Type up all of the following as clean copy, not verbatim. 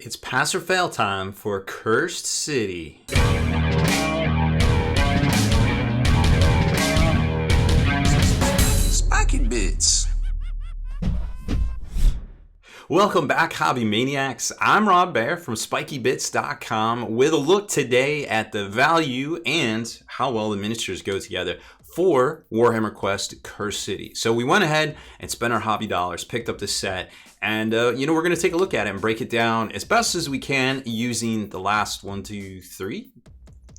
It's pass or fail time for Cursed City. Spiky Bits. Welcome back, Hobby Maniacs. I'm Rob Bear from SpikyBits.com with a look today at the value and how well the miniatures go together for Warhammer Quest Cursed City. So we went ahead and spent our hobby dollars, picked up this set, and we're going to take a look at it and break it down as best as we can using the last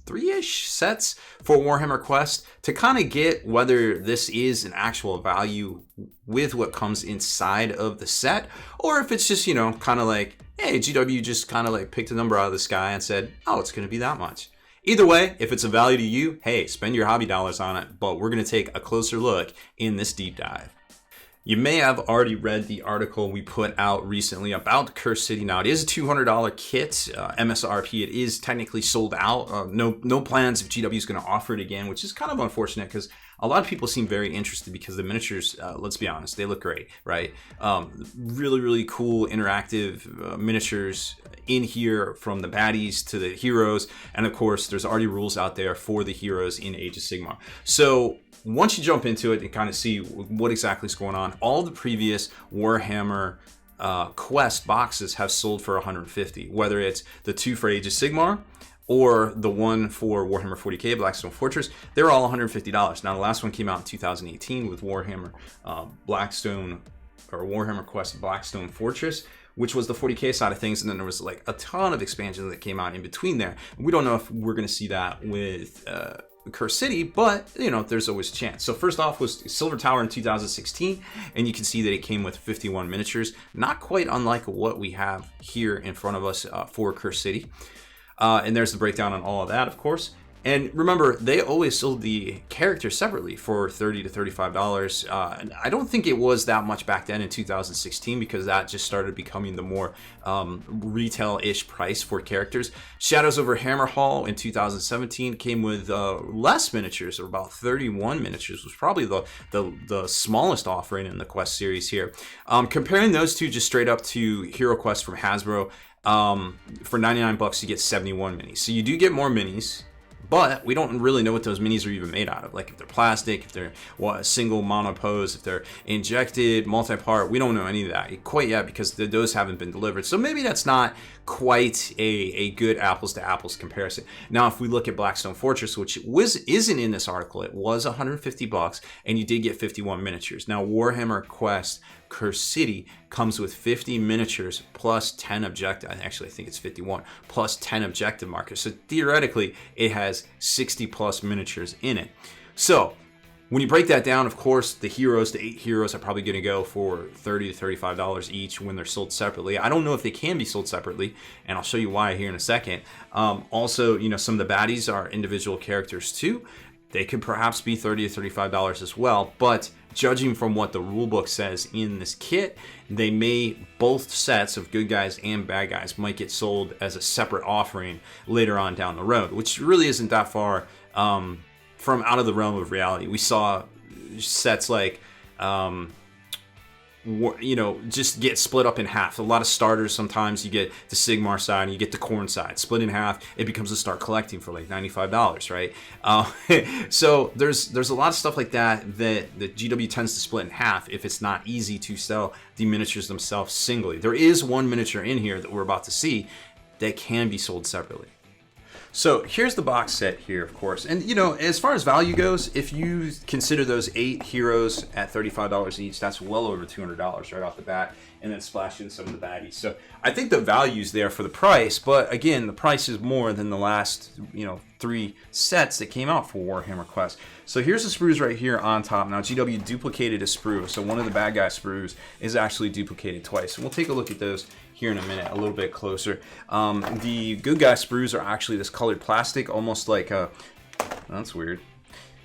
three-ish sets for Warhammer Quest to kind of get whether this is an actual value with what comes inside of the set, or if it's just, kind of like, hey, GW just kind of like picked a number out of the sky and said, oh, it's going to be that much. Either way, if it's a value to you, hey, spend your hobby dollars on it, but we're going to take a closer look in this deep dive. You may have already read the article we put out recently about Cursed City. Now, it is a $200 kit, MSRP. It is technically sold out. No plans if GW is going to offer it again, which is kind of unfortunate because a lot of people seem very interested because the miniatures, let's be honest, they look great, right? Really, really cool interactive miniatures in here from the baddies to the heroes. And of course, there's already rules out there for the heroes in Age of Sigmar. So once you jump into it and kind of see what exactly is going on, all the previous Warhammer Quest boxes have sold for $150, whether it's the two for Age of Sigmar or the one for Warhammer 40k, Blackstone Fortress. They're all $150. Now, the last one came out in 2018 with Warhammer Blackstone, or Warhammer Quest Blackstone Fortress, which was the 40k side of things, and then there was like a ton of expansions that came out in between there. We don't know if we're going to see that with Cursed City, but there's always a chance. So first off was Silver Tower in 2016, and you can see that it came with 51 miniatures, not quite unlike what we have here in front of us for Cursed City. And there's the breakdown on all of that, of course. And remember, they always sold the characters separately for $30 to $35. And I don't think it was that much back then in 2016 because that just started becoming the more retail-ish price for characters. Shadows over Hammerhall in 2017 came with less miniatures, or about 31 miniatures, was probably the smallest offering in the Quest series here. Comparing those two just straight up to Hero Quest from Hasbro, for $99 you get 71 minis. So you do get more minis, but we don't really know what those minis are even made out of. Like if they're plastic, if they're single monopose, if they're injected, multi-part. We don't know any of that quite yet because those haven't been delivered. So maybe that's not quite a good apples to apples comparison. Now, if we look at Blackstone Fortress, which isn't in this article, it was $150 and you did get 51 miniatures. Now, Warhammer Quest Cursed City comes with 50 miniatures plus 10 objective. Actually, I think it's 51 plus 10 objective markers. So theoretically, it has 60 plus miniatures in it. So when you break that down, of course, the 8 heroes are probably going to go for $30 to $35 each when they're sold separately. I don't know if they can be sold separately, and I'll show you why here in a second. Also, some of the baddies are individual characters too. They could perhaps be $30 to $35 as well, but judging from what the rulebook says in this kit, both sets of good guys and bad guys might get sold as a separate offering later on down the road, which really isn't that far from out of the realm of reality. We saw sets like just get split up in half. A lot of starters, sometimes you get the Sigmar side and you get the Khorne side split in half. It becomes a start collecting for like $95, right? So there's a lot of stuff like that the GW tends to split in half if it's not easy to sell the miniatures themselves singly. There is one miniature in here that we're about to see that can be sold separately. So here's the box set here, of course. And, as far as value goes, if you consider those 8 heroes at $35 each, that's well over $200 right off the bat, and then splash in some of the baddies. So I think the value's there for the price, but again, the price is more than the last, 3 sets that came out for Warhammer Quest. So here's the sprues right here on top. Now, GW duplicated a sprue, so one of the bad guy sprues is actually duplicated twice. And we'll take a look at those here in a minute, a little bit closer. The good guy sprues are actually this colored plastic, almost like that's weird.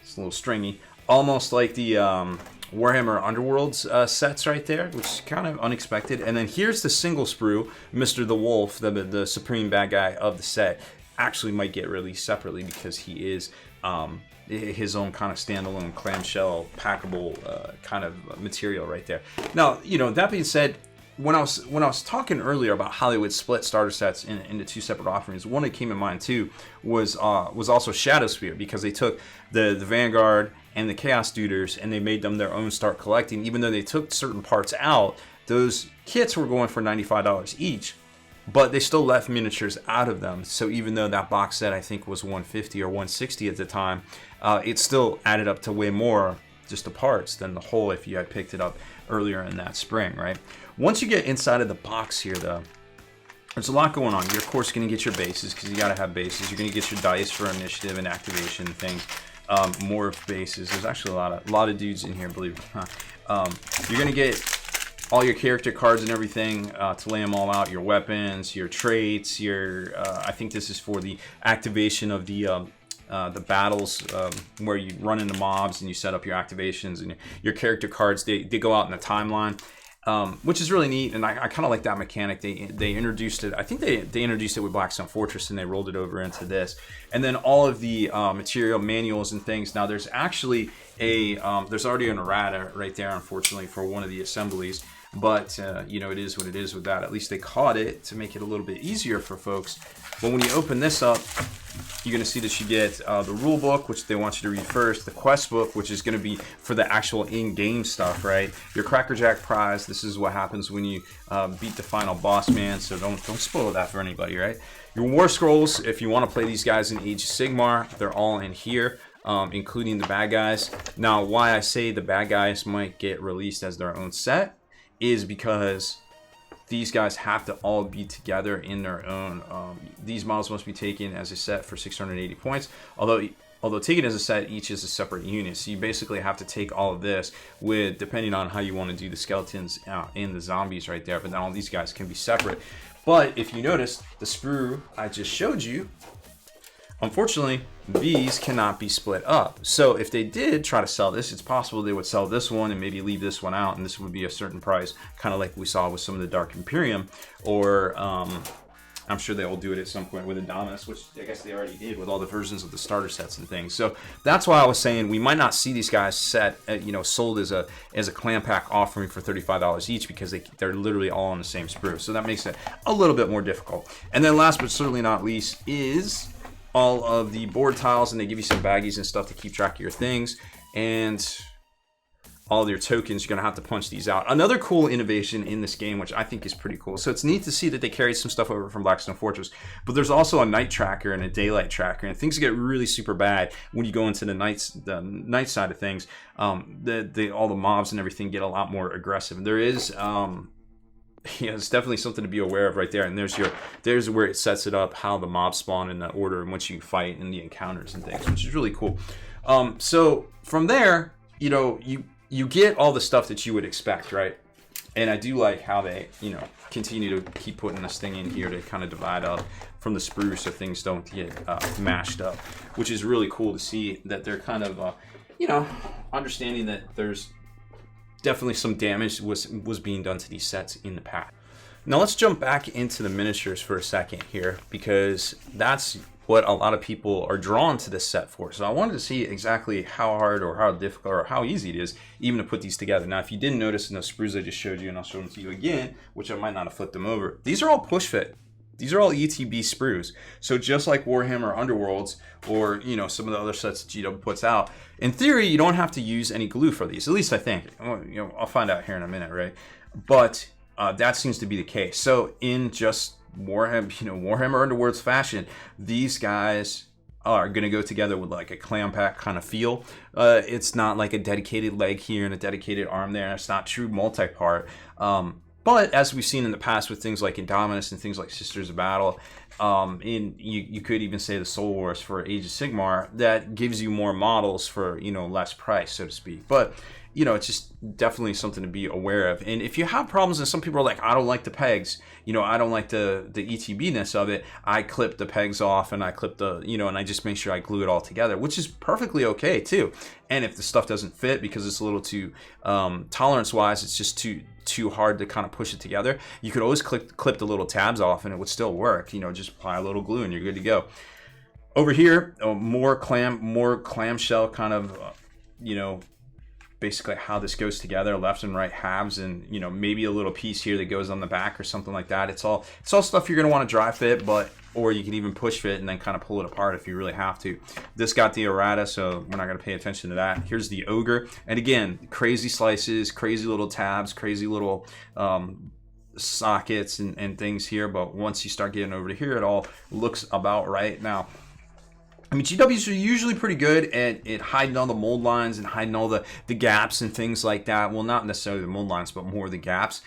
It's a little stringy. Almost like the Warhammer Underworlds sets right there, which is kind of unexpected. And then here's the single sprue, Mr. the Wolf, the supreme bad guy of the set. Actually might get released separately because he is his own kind of standalone clamshell packable kind of material right there. Now, that being said, when I was talking earlier about how they would split starter sets into two separate offerings, one that came in mind too was also Shadowspear, because they took the Vanguard and the Chaos Duders and they made them their own start collecting. Even though they took certain parts out, those kits were going for $95 each, but they still left miniatures out of them. So even though that box set I think was $150 or $160 at the time, it still added up to way more just the parts than the whole if you had picked it up earlier in that spring, right? Once you get inside of the box here though, there's a lot going on. You're of course going to get your bases, because you got to have bases. You're going to get your dice for initiative and activation things. More bases. There's actually a lot of dudes in here, believe it or not. You're going to get all your character cards and everything to lay them all out. Your weapons, your traits, your I think this is for the activation of the battles where you run into mobs and you set up your activations, and your character cards, they go out in the timeline, which is really neat. And I kind of like that mechanic. They introduced it. I think they introduced it with Blackstone Fortress, and they rolled it over into this. And then all of the material manuals and things. Now there's actually there's already an errata right there, unfortunately, for one of the assemblies. But you know, it is what it is with that. At least they caught it to make it a little bit easier for folks. But when you open this up, you're going to see that you get the rule book, which they want you to read first, the quest book, which is going to be for the actual in-game stuff, right? Your Crackerjack prize, this is what happens when you beat the final boss man, so don't spoil that for anybody, right? Your war scrolls, if you want to play these guys in Age of Sigmar, they're all in here, including the bad guys. Now, why I say the bad guys might get released as their own set is because these guys have to all be together in their own. These models must be taken as a set for 680 points. Although taken as a set, each is a separate unit. So you basically have to take all of this with, depending on how you want to do the skeletons and the zombies right there. But then all these guys can be separate. But if you notice, the sprue I just showed you, unfortunately, these cannot be split up. So if they did try to sell this, it's possible they would sell this one and maybe leave this one out, and this would be a certain price, kind of like we saw with some of the Dark Imperium, or I'm sure they will do it at some point with Indominus, which I guess they already did with all the versions of the starter sets and things. So that's why I was saying we might not see these guys sold as a clan pack offering for $35 each, because they're literally all on the same sprue. So that makes it a little bit more difficult. And then last but certainly not least is all of the board tiles, and they give you some baggies and stuff to keep track of your things, and all your tokens. You're gonna have to punch these out. Another cool innovation in this game, which I think is pretty cool. So it's neat to see that they carried some stuff over from Blackstone Fortress, but there's also a night tracker and a daylight tracker, and things get really super bad when you go into the night side of things. All the mobs and everything get a lot more aggressive, and there is yeah, it's definitely something to be aware of right there. And there's where it sets it up, how the mobs spawn in the order in which you fight and the encounters and things, which is really cool. So from there, you know, you get all the stuff that you would expect, right? And I do like how they, you know, continue to keep putting this thing in here to kind of divide up from the sprue so things don't get mashed up, which is really cool to see that they're kind of, you know, understanding that there's definitely some damage was being done to these sets in the past. Now let's jump back into the miniatures for a second here, because that's what a lot of people are drawn to this set for. So I wanted to see exactly how hard or how difficult or how easy it is even to put these together. Now, if you didn't notice in those sprues I just showed you, and I'll show them to you again, which I might not have flipped them over, these are all push fit. These are all ETB sprues. So just like Warhammer Underworlds, or you know, some of the other sets that GW puts out, in theory you don't have to use any glue for these. At least I think. You know, I'll find out here in a minute, right? But that seems to be the case. So in just Warhammer Underworlds fashion, these guys are going to go together with like a clam pack kind of feel. It's not like a dedicated leg here and a dedicated arm there. It's not true multi-part. But as we've seen in the past with things like Indominus and things like Sisters of Battle, you could even say the Soul Wars for Age of Sigmar, that gives you more models for, you know, less price, so to speak. But you know, it's just definitely something to be aware of. And if you have problems, and some people are like, I don't like the pegs, you know, I don't like the ETB-ness of it, I clip the pegs off and I clip the, you know, and I just make sure I glue it all together, which is perfectly okay too. And if the stuff doesn't fit because it's a little too, tolerance-wise, it's just too hard to kind of push it together, you could always clip the little tabs off and it would still work. You know, just apply a little glue and you're good to go. Over here, more clamshell kind of, you know, basically how this goes together, left and right halves, and you know, maybe a little piece here that goes on the back or something like that. It's all stuff you're gonna want to dry fit, or you can even push fit and then kind of pull it apart if you really have to. This got the errata, so we're not gonna pay attention to that. Here's the ogre, and again, crazy slices, crazy little tabs, crazy little sockets and things here, but once you start getting over to here, it all looks about right. Now, I mean, GWs are usually pretty good at hiding all the mold lines and hiding all the gaps and things like that. Well, not necessarily the mold lines, but more the gaps.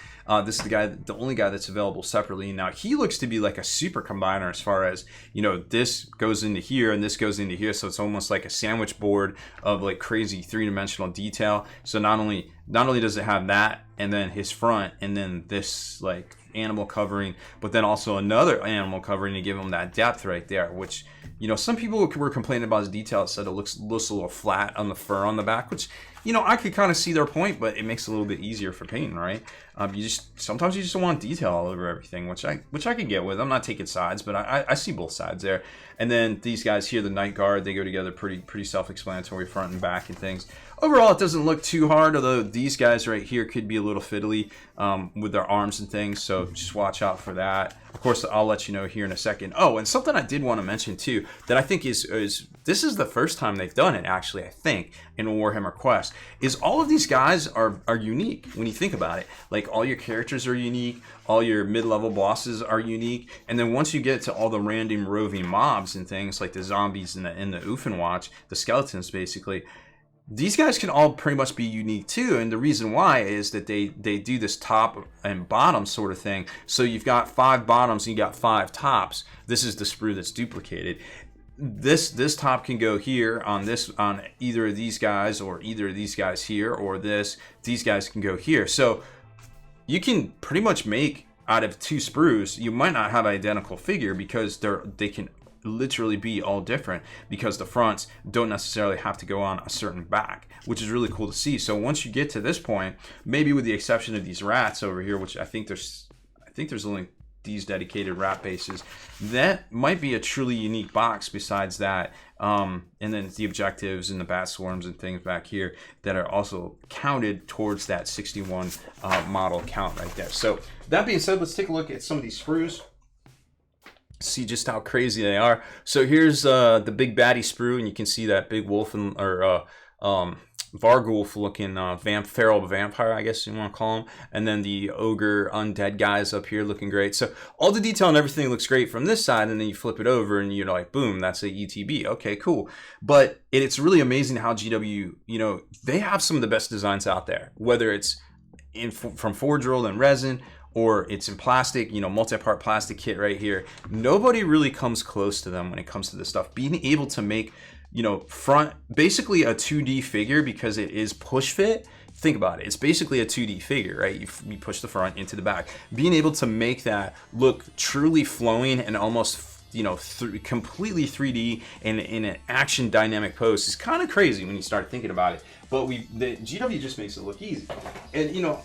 This is the only guy that's available separately. Now, he looks to be like a super combiner as far as, you know, this goes into here and this goes into here. So it's almost like a sandwich board of like crazy three-dimensional detail. So not only does it have that and then his front and then this like animal covering, but then also another animal covering to give him that depth right there, which, you know, some people were complaining about his detail, said it looks a little flat on the fur on the back, which, you know, I could kind of see their point, but it makes it a little bit easier for painting, right? Sometimes you just don't want detail all over everything, which I could get with. I'm not taking sides, but I see both sides there. And then these guys here, the Night Guard, they go together pretty self-explanatory, front and back and things. Overall, it doesn't look too hard, although these guys right here could be a little fiddly with their arms and things, so just watch out for that. Of course, I'll let you know here in a second. Oh, and something I did want to mention too, that I think is this is the first time they've done it, actually, I think, in Warhammer Quest, is all of these guys are unique when you think about it. Like, all your characters are unique, all your mid-level bosses are unique, and then once you get to all the random roving mobs and things, like the zombies and the Uffenwatch, the skeletons basically, these guys can all pretty much be unique too, and the reason why is that they do this top and bottom sort of thing. So you've got 5 bottoms and you got 5 tops. This is the sprue that's duplicated. This top can go here on either of these guys, or either of these guys here, or these guys can go here. So you can pretty much make out of 2 sprues. You might not have an identical figure because they can literally be all different, because the fronts don't necessarily have to go on a certain back, which is really cool to see. So once you get to this point, maybe with the exception of these rats over here, which I think there's only these dedicated rat bases, that might be a truly unique box besides that. And then the objectives and the bat swarms and things back here that are also counted towards that 61 model count right there. So that being said, let's take a look at some of these sprues, see just how crazy they are. So here's the big baddie sprue, and you can see that big wolf or Vargulf looking feral vampire, I guess you want to call him, and then the ogre undead guys up here looking great. So all the detail and everything looks great from this side, and then you flip it over and you're like, boom, that's a ETB. Okay, cool. But it's really amazing how GW, you know, they have some of the best designs out there, whether it's from forge roll and resin, or it's in plastic, you know, multi-part plastic kit right here. Nobody really comes close to them when it comes to this stuff. Being able to make, you know, basically a 2D figure, because it is push fit. Think about it. It's basically a 2D figure, right? You push the front into the back. Being able to make that look truly flowing and almost, you know, completely 3D and in an action dynamic pose is kind of crazy when you start thinking about it. But the GW just makes it look easy. And, you know,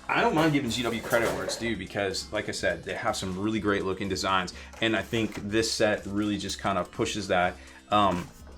I don't mind giving GW credit where it's due, because, like I said, they have some really great looking designs, and I think this set really just kind of pushes that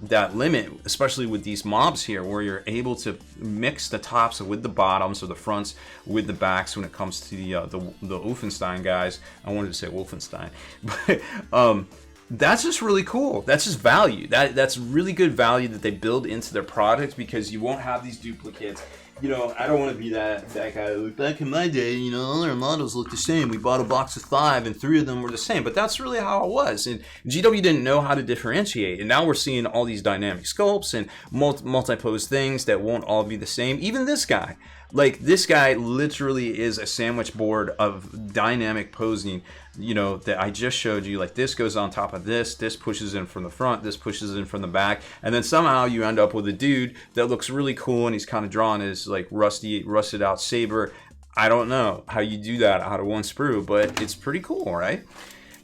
that limit, especially with these mobs here, where you're able to mix the tops with the bottoms, or the fronts with the backs when it comes to the Wolfenstein guys. I wanted to say Wolfenstein, but that's just really cool. That's just value. That's really good value that they build into their product, because you won't have these duplicates. You know, I don't want to be that guy. Back in my day, you know, all our models looked the same. We bought a box of 5 and 3 of them were the same. But that's really how it was. And GW didn't know how to differentiate. And now we're seeing all these dynamic sculpts and multi-pose things that won't all be the same. Even this guy. Like, this guy literally is a sandwich board of dynamic posing, you know, that I just showed you. Like, this goes on top of this pushes in from the front, this pushes in from the back, and then somehow you end up with a dude that looks really cool, and he's kind of drawn as like rusted out saber. I don't know how you do that out of one sprue, but it's pretty cool, right?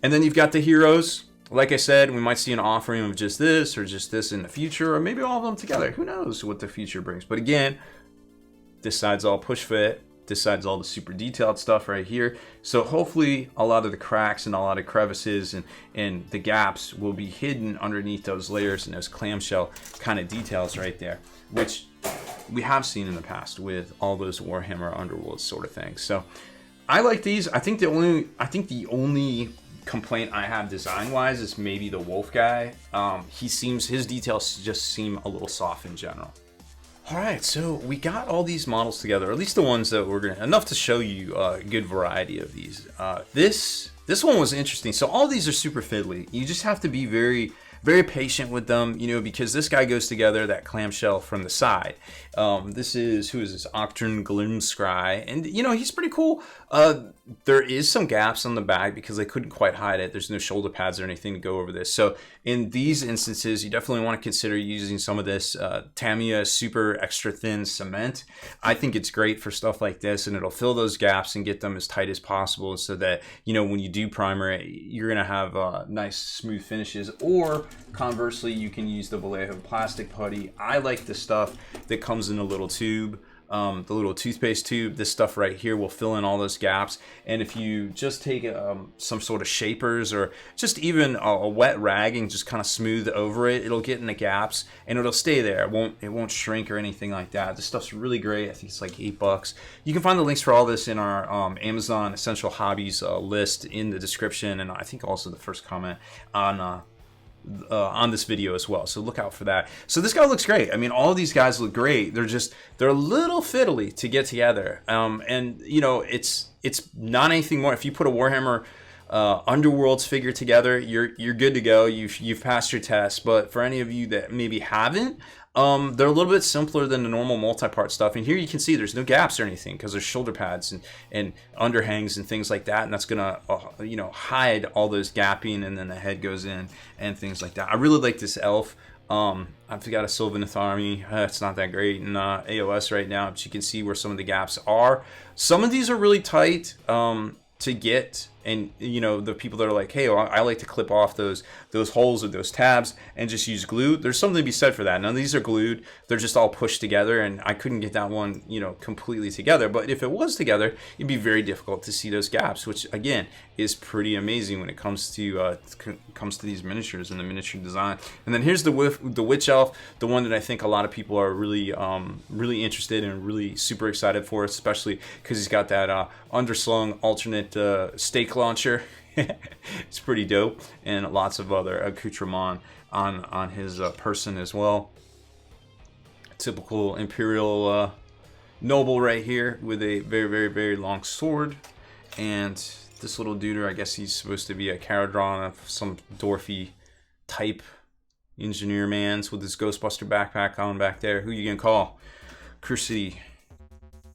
And then you've got the heroes. Like I said, we might see an offering of just this or just this in the future, or maybe all of them together. Who knows what the future brings? But again, this side's all push fit. This side's all the super detailed stuff right here. So hopefully a lot of the cracks and a lot of crevices and the gaps will be hidden underneath those layers and those clamshell kind of details right there, which we have seen in the past with all those Warhammer Underworld sort of things. So I like these. I think the only complaint I have design wise is maybe the wolf guy. His details just seem a little soft in general. All right, so we got all these models together, or at least the ones that we're gonna, enough to show you a good variety of these. This one was interesting. So all these are super fiddly. You just have to be very, very patient with them, you know, because this guy goes together, that clamshell from the side. This is, who is this? Octern Glimskry, and you know, he's pretty cool. There is some gaps on the back because they couldn't quite hide it. There's no shoulder pads or anything to go over this. So in these instances, you definitely want to consider using some of this Tamiya super extra thin cement. I think it's great for stuff like this, and it'll fill those gaps and get them as tight as possible so that, you know, when you do primer it, you're going to have nice smooth finishes. Or conversely, you can use the Vallejo plastic putty. I like the stuff that comes in a little tube. The little toothpaste tube, this stuff right here will fill in all those gaps. And if you just take some sort of shapers or just even a wet rag and just kind of smooth over it, it'll get in the gaps and it'll stay there. It won't shrink or anything like that. This stuff's really great. I think it's like $8. You can find the links for all this in our Amazon Essential Hobbies list in the description, and I think also the first comment on this video as well, so look out for that. So this guy looks great. I mean, all of these guys look great. They're a little fiddly to get together, and you know, it's not anything more. If you put a Warhammer Underworlds figure together, you're good to go. You've passed your test. But for any of you that maybe haven't, they're a little bit simpler than the normal multi-part stuff. And here you can see there's no gaps or anything because there's shoulder pads and underhangs and things like that, and that's gonna you know, hide all those gapping, and then the head goes in and things like that. I really like this elf. I've got a Sylvaneth army. It's not that great in AOS right now, but you can see where some of the gaps are. Some of these are really tight to get, and you know, the people that are like, hey, well, I like to clip off those holes or those tabs and just use glue. There's something to be said for that. None of these are glued. They're just all pushed together, and I couldn't get that one, you know, completely together. But if it was together, it'd be very difficult to see those gaps, which again is pretty amazing when it comes to these miniatures and the miniature design. And then here's the witch elf, the one that I think a lot of people are really interested and really super excited for, especially because he's got that underslung alternate stake launcher. It's pretty dope, and lots of other accoutrement on his person as well. Typical Imperial noble right here with a very, very, very long sword. And this little duder, I guess he's supposed to be a Caradron of some dwarfy type engineer mans with his Ghostbuster backpack on back there. Who you gonna call? Cruci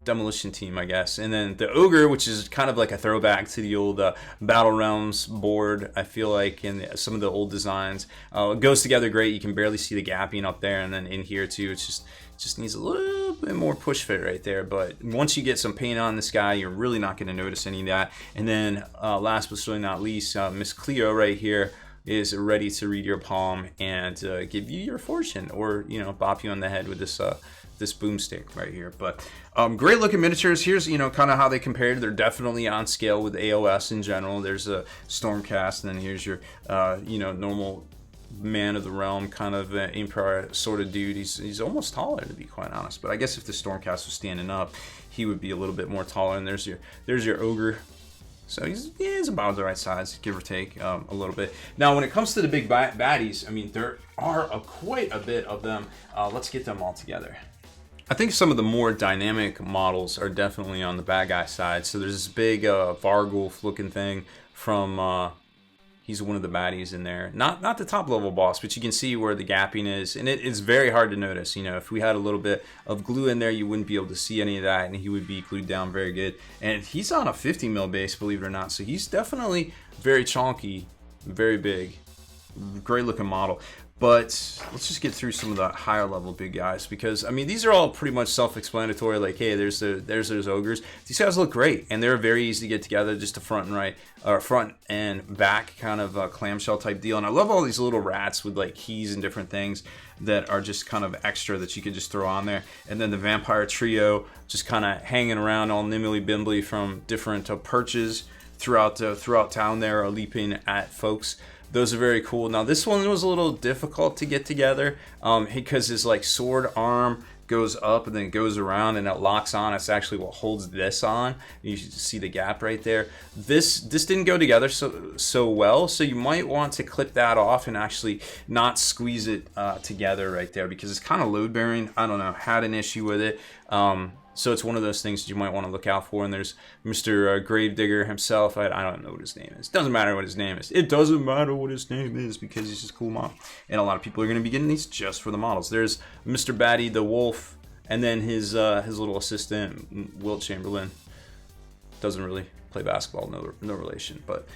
Demolition Team, I guess. And then the ogre, which is kind of like a throwback to the old Battle Realms board, I feel like, in some of the old designs. It goes together great. You can barely see the gapping up there, and then in here too, it's just needs a little bit more push fit right there. But once you get some paint on this guy, you're really not going to notice any of that. And then last but certainly not least, Miss Cleo right here is ready to read your palm and give you your fortune, or, you know, bop you on the head with this this boomstick right here. But great looking miniatures. Here's, you know, kind of how they compared. They're definitely on scale with AOS in general. There's a Stormcast, and then here's your you know, normal man of the realm kind of Emperor sort of dude. He's almost taller, to be quite honest, but I guess if the Stormcast was standing up, he would be a little bit more taller. And there's your ogre. So he's about the right size, give or take a little bit. Now, when it comes to the big baddies, I mean, there are quite a bit of them. Let's get them all together. I think some of the more dynamic models are definitely on the bad guy side. So there's this big Vargulf looking thing from, he's one of the baddies in there. Not the top level boss, but you can see where the gapping is. And it's very hard to notice. You know, if we had a little bit of glue in there, you wouldn't be able to see any of that, and he would be glued down very good. And he's on a 50 mil base, believe it or not. So he's definitely very chonky, very big, great looking model. But let's just get through some of the higher level big guys, because I mean, these are all pretty much self-explanatory. Like, hey, there's those ogres. These guys look great, and they're very easy to get together. Just a front and back kind of clamshell type deal. And I love all these little rats with like keys and different things that are just kind of extra that you could just throw on there. And then the vampire trio just kind of hanging around all nimbly-bimbly from different perches throughout town there, leaping at folks. Those are very cool. Now this one was a little difficult to get together because his like sword arm goes up and then it goes around and it locks on. It's actually what holds this on. You should see the gap right there. This didn't go together so well, so you might want to clip that off and actually not squeeze it together right there, because it's kind of load bearing. I don't know, had an issue with it. So it's one of those things that you might want to look out for. And there's Mr. Gravedigger himself. I don't know what his name is. Doesn't matter what his name is. It doesn't matter what his name is, because he's just a cool model. And a lot of people are going to be getting these just for the models. There's Mr. Batty the Wolf, and then his little assistant, Wilt Chamberlain. Doesn't really play basketball, no relation, but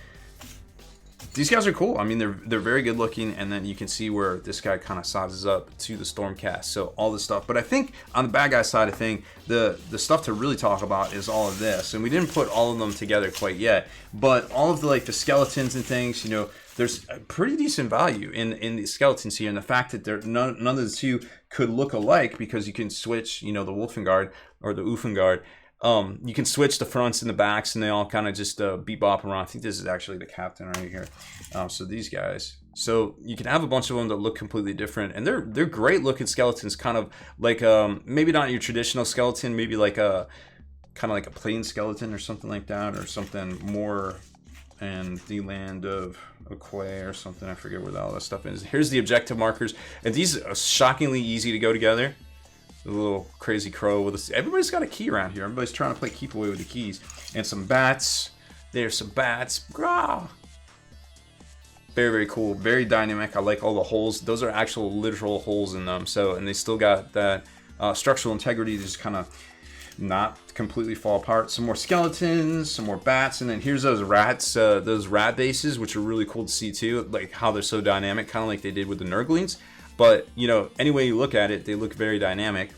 these guys are cool. I mean, they're very good looking, and then you can see where this guy kind of sizes up to the Stormcast. So all this stuff. But I think on the bad guy side of thing, the stuff to really talk about is all of this. And we didn't put all of them together quite yet, but all of the skeletons and things, you know, there's a pretty decent value in the skeletons here, and the fact that none of the two could look alike, because you can switch, you know, the Wolfengard or the Ufengard. You can switch the fronts and the backs, and they all kind of just bebop around. I think this is actually the captain right here. So these guys. So you can have a bunch of them that look completely different, and they're great looking skeletons. Kind of like maybe not your traditional skeleton, maybe like a kind of like a plain skeleton or something like that, or something more in the land of Aquay or something. I forget where all that stuff is. Here's the objective markers, and these are shockingly easy to go together. A little crazy crow with us. Everybody's got a key around here. Everybody's trying to play keep away with the keys. And some bats. There's some bats. Grah! Very, very cool. Very dynamic. I like all the holes. Those are actual literal holes in them. So, and they still got that structural integrity to just kind of not completely fall apart. Some more skeletons, some more bats, and then here's those rats, those rat bases, which are really cool to see too. Like how they're so dynamic, kind of like they did with the Nurglings. But, you know, any way you look at it, they look very dynamic.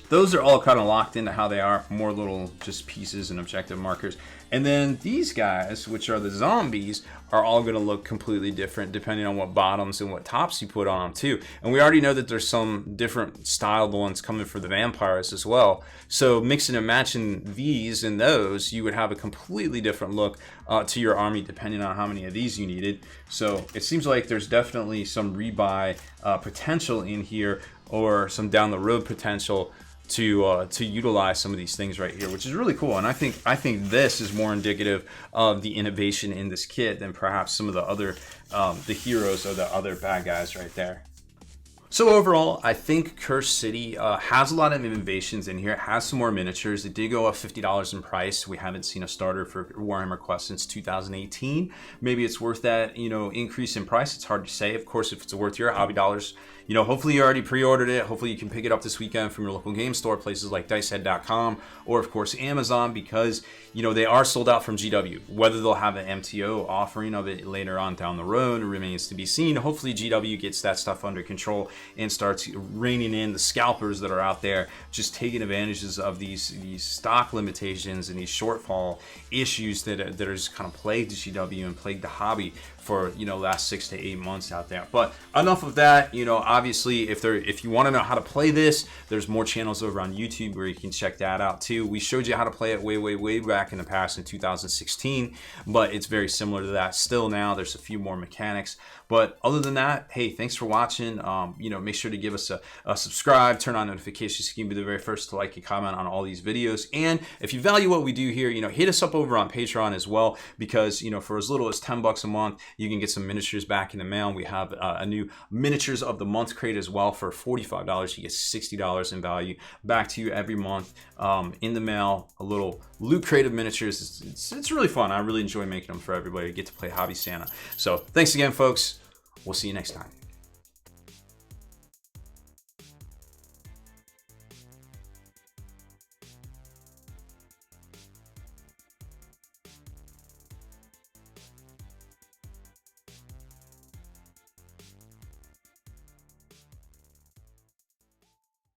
Those are all kind of locked into how they are. More little just pieces and objective markers. And then these guys, which are the zombies, are all going to look completely different depending on what bottoms and what tops you put on them too. And we already know that there's some different styled ones coming for the vampires as well. So mixing and matching these and those, you would have a completely different look to your army depending on how many of these you needed. So it seems like there's definitely some rebuy potential in here, or some down the road potential to utilize some of these things right here, which is really cool. And I think this is more indicative of the innovation in this kit than perhaps some of the other the heroes or the other bad guys right there. So overall, I think Cursed City has a lot of innovations in here. It has some more miniatures. It did go up $50 in price. We haven't seen a starter for Warhammer Quest since 2018. Maybe it's worth that, you know, increase in price. It's hard to say. Of course, if it's worth your hobby dollars, you know, hopefully you already pre-ordered it. Hopefully you can pick it up this weekend from your local game store, places like dicehead.com, or of course Amazon, because, you know, they are sold out from GW. Whether they'll have an MTO offering of it later on down the road remains to be seen. Hopefully GW gets that stuff under control and starts reining in the scalpers that are out there, just taking advantages of these stock limitations and these shortfall issues that are just kind of plagued GW and plagued the hobby for, you know, last 6 to 8 months out there. But enough of that. You know, obviously if you want to know how to play this, there's more channels over on YouTube where you can check that out too. We showed you how to play it way back in the past in 2016, but it's very similar to that still now. There's a few more mechanics, but other than that, hey, thanks for watching. You know, make sure to give us a subscribe, turn on notifications so you can be the very first to like and comment on all these videos. And if you value what we do here, you know, hit us up over on Patreon as well, because, you know, for as little as $10 a month, you can get some miniatures back in the mail. We have a new miniatures of the month crate as well. For $45, you get $60 in value back to you every month in the mail. A little loot crate of miniatures. It's really fun. I really enjoy making them for everybody to get to play Hobby Santa. So thanks again, folks. We'll see you next time.